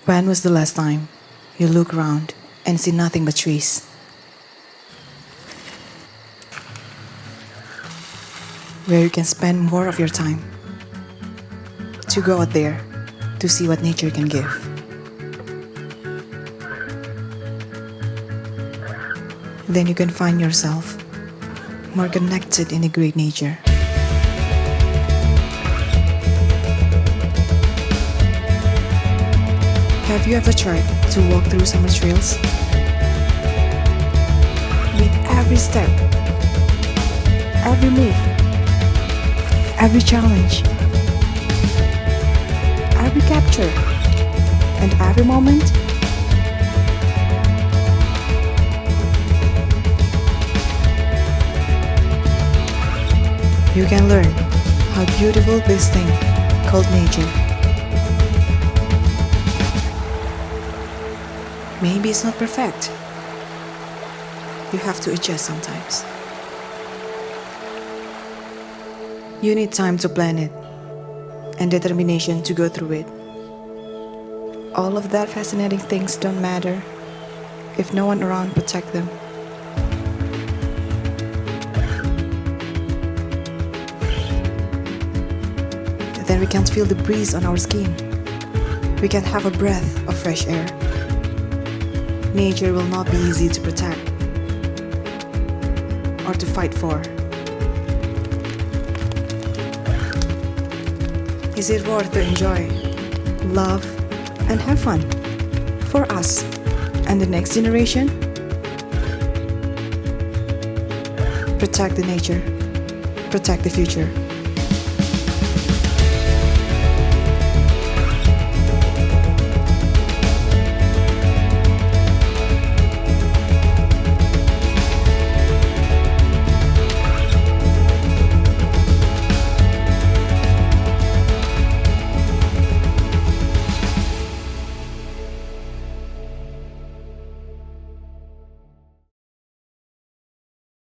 When was the last time you look around and see nothing but trees? Where you can spend more of your time to go out there to see what nature can give. Then you can find yourself more connected in a great nature. Have you ever tried to walk through summer trails? With every step, every move, every challenge, every capture, and every moment, you can learn how beautiful this thing called nature. Maybe it's not perfect. You have to adjust sometimes. You need time to plan it and determination to go through it. All of that fascinating things don't matter if no one around protect them. Then we can't feel the breeze on our skin. We can't have a breath of fresh air. Nature will not be easy to protect or to fight for. Is it worth to enjoy, love, and have fun for us and the next generation? Protect the nature, protect the future.